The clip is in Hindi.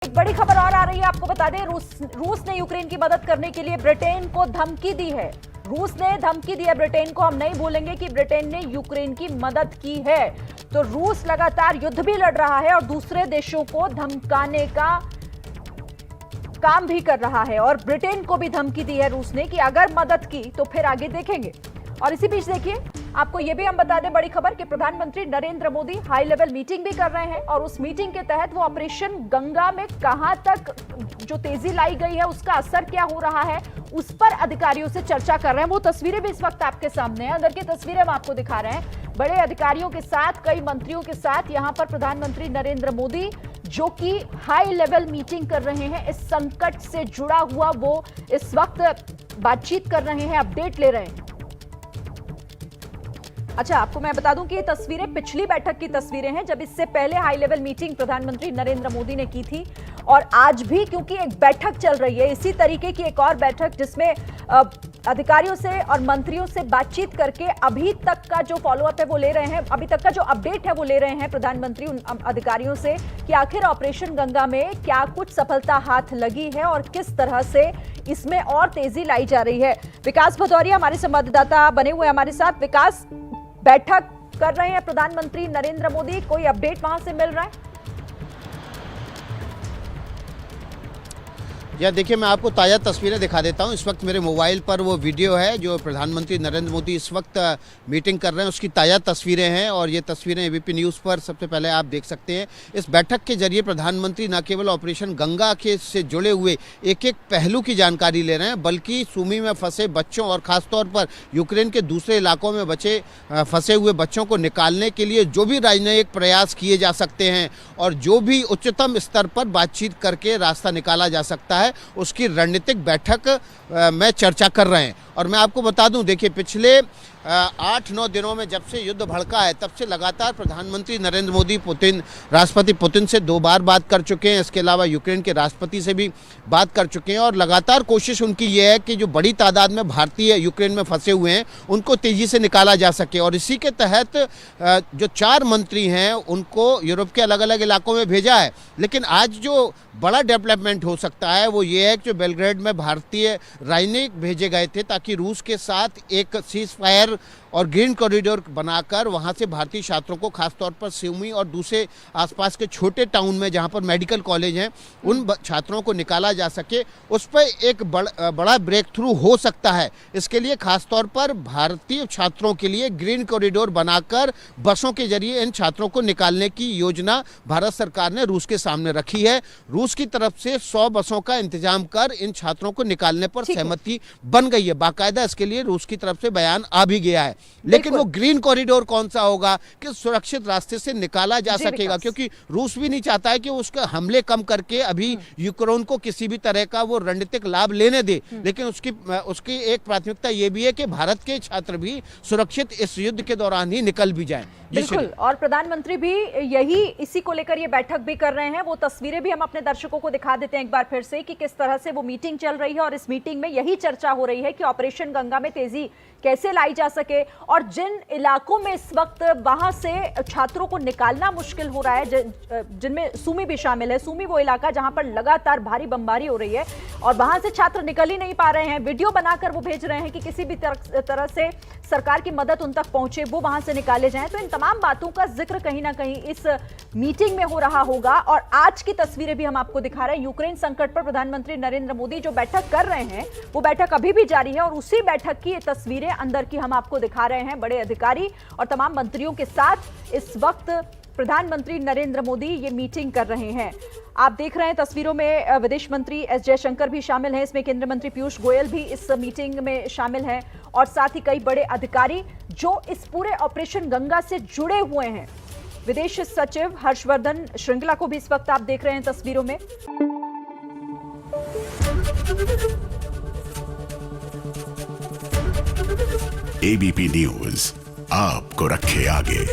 एक बड़ी खबर और आ रही है, आपको बता दें रूस ने यूक्रेन की मदद करने के लिए ब्रिटेन को धमकी दी है। रूस ने धमकी दी है ब्रिटेन को, हम नहीं भूलेंगे कि ब्रिटेन ने यूक्रेन की मदद की है। तो रूस लगातार युद्ध भी लड़ रहा है और दूसरे देशों को धमकाने का काम भी कर रहा है और ब्रिटेन को भी धमकी दी है रूस ने कि अगर मदद की तो फिर आगे देखेंगे। और इसी बीच देखिए, आपको यह भी हम बता दें बड़ी खबर कि प्रधानमंत्री Narendra Modi high level meeting भी कर रहे हैं और उस मीटिंग के तहत वो ऑपरेशन गंगा में कहां तक जो तेजी लाई गई है उसका असर क्या हो रहा है उस पर अधिकारियों से चर्चा कर रहे हैं। वो तस्वीरें भी इस वक्त आपके सामने हैं, अंदर की तस्वीरें हम आपको दिखा रहे हैं। बड़े अधिकारियों के साथ, कई मंत्रियों के साथ यहां पर प्रधानमंत्री नरेंद्र मोदी जो कि हाई लेवल मीटिंग कर रहे हैं, इस संकट से जुड़ा हुआ वो इस वक्त बातचीत कर रहे हैं, अपडेट ले रहे हैं। अच्छा, आपको मैं बता दूं कि ये तस्वीरें पिछली बैठक की तस्वीरें हैं, जब इससे पहले हाई लेवल मीटिंग प्रधानमंत्री नरेंद्र मोदी ने की थी। और आज भी क्योंकि एक बैठक चल रही है, इसी तरीके की एक और बैठक जिसमें अधिकारियों से और मंत्रियों से बातचीत करके अभी तक का जो फॉलोअप है वो ले रहे हैं, अभी तक का जो अपडेट है वो ले रहे हैं प्रधानमंत्री उन अधिकारियों से कि आखिर ऑपरेशन गंगा में क्या कुछ सफलता हाथ लगी है और किस तरह से इसमें और तेजी लाई जा रही है। विकास भदौरिया हमारे संवाददाता बने हुए हमारे साथ। विकास, बैठक कर रहे हैं प्रधानमंत्री नरेंद्र मोदी, कोई अपडेट वहां से मिल रहा है? या देखिए, मैं आपको ताज़ा तस्वीरें दिखा देता हूं। इस वक्त मेरे मोबाइल पर वो वीडियो है जो प्रधानमंत्री नरेंद्र मोदी इस वक्त मीटिंग कर रहे हैं, उसकी ताज़ा तस्वीरें हैं और ये तस्वीरें एबीपी न्यूज़ पर सबसे पहले आप देख सकते हैं। इस बैठक के जरिए प्रधानमंत्री न केवल ऑपरेशन गंगा के से जुड़े हुए एक एक पहलू की जानकारी ले रहे हैं, बल्कि सूमी में फंसे बच्चों और ख़ासतौर पर यूक्रेन के दूसरे इलाकों में फंसे हुए बच्चों को निकालने के लिए जो भी राजनयिक प्रयास किए जा सकते हैं और जो भी उच्चतम स्तर पर बातचीत करके रास्ता निकाला जा सकता है, उसकी रणनीतिक बैठक में चर्चा कर रहे हैं। और मैं आपको बता दूं, देखिए, पिछले 8-9 दिनों में जब से युद्ध भड़का है तब से लगातार प्रधानमंत्री नरेंद्र मोदी राष्ट्रपति पुतिन से 2 बार बात कर चुके हैं। इसके अलावा यूक्रेन के राष्ट्रपति से भी बात कर चुके हैं और लगातार कोशिश उनकी ये है कि जो बड़ी तादाद में भारतीय यूक्रेन में फंसे हुए हैं उनको तेज़ी से निकाला जा सके। और इसी के तहत जो 4 मंत्री हैं उनको यूरोप के अलग अलग इलाकों में भेजा है। लेकिन आज जो बड़ा डेवलपमेंट हो सकता है वो ये है कि जो बेलग्रेड में भारतीय राजनयिक भेजे गए थे ताकि रूस के साथ एक सीज फायर और ग्रीन कॉरिडोर बनाकर वहां से भारतीय छात्रों को खासतौर पर सिवमी और दूसरे आसपास के छोटे टाउन में जहां पर मेडिकल कॉलेज हैं उन छात्रों को निकाला जा सके, उस पर एक बड़ा ब्रेक थ्रू हो सकता है। इसके लिए खासतौर पर भारतीय छात्रों के लिए ग्रीन कॉरिडोर बनाकर बसों के जरिए इन छात्रों को निकालने की योजना भारत सरकार ने रूस के सामने रखी है। रूस की तरफ से 100 बसों का इंतजाम कर इन छात्रों को निकालने पर सहमति बन गई है। बाकायदा इसके लिए रूस की तरफ से बयान आ भी गया है। लेकिन वो ग्रीन कॉरिडोर कौन सा होगा, किस सुरक्षित रास्ते से निकाला जा सकेगा, क्योंकि रूस भी नहीं चाहता है कि उसका हमले कम करके अभी यूक्रेन को किसी भी तरह का वो रणनीतिक लाभ लेने दे। लेकिन उसकी एक प्राथमिकता ये भी है कि भारत के छात्र भी सुरक्षित इस युद्ध के दौरान ही निकल भी जाएं। बिल्कुल, और प्रधानमंत्री भी इसी को लेकर ये बैठक भी कर रहे हैं। वो तस्वीरें भी हम अपने दर्शकों को दिखा देते हैं एक बार फिर से कि किस तरह से वो मीटिंग चल रही है और इस मीटिंग में यही चर्चा हो रही है कि ऑपरेशन गंगा में तेजी कैसे लाई जा सके और जिन इलाकों में इस वक्त वहां से छात्रों को निकालना मुश्किल हो रहा है, जिनमें सूमी भी शामिल है। सूमी वो इलाका जहां पर लगातार भारी बमबारी हो रही है और वहां से छात्र निकल ही नहीं पा रहे हैं। वीडियो बनाकर वो भेज रहे हैं कि किसी भी तरह से सरकार की मदद उन तक पहुंचे, वो वहां से निकाले जाएं। तो इन तमाम बातों का जिक्र कहीं ना कहीं इस मीटिंग में हो रहा होगा। और आज की तस्वीरें भी हम आपको दिखा रहे हैं। यूक्रेन संकट पर प्रधानमंत्री नरेंद्र मोदी जो बैठक कर रहे हैं वो बैठक अभी भी जारी है और उसी बैठक की ये तस्वीरें अंदर की हम आपको दिखा रहे हैं। बड़े अधिकारी और तमाम मंत्रियों के साथ इस वक्त प्रधानमंत्री नरेंद्र मोदी ये मीटिंग कर रहे हैं। आप देख रहे हैं तस्वीरों में विदेश मंत्री एस जयशंकर भी शामिल हैं, इसमें केंद्रीय मंत्री पीयूष गोयल भी इस मीटिंग में शामिल हैं और साथ ही कई बड़े अधिकारी जो इस पूरे ऑपरेशन गंगा से जुड़े हुए हैं। विदेश सचिव हर्षवर्धन श्रृंगला को भी इस वक्त आप देख रहे हैं तस्वीरों में। एबीपी न्यूज आपको रखे आगे।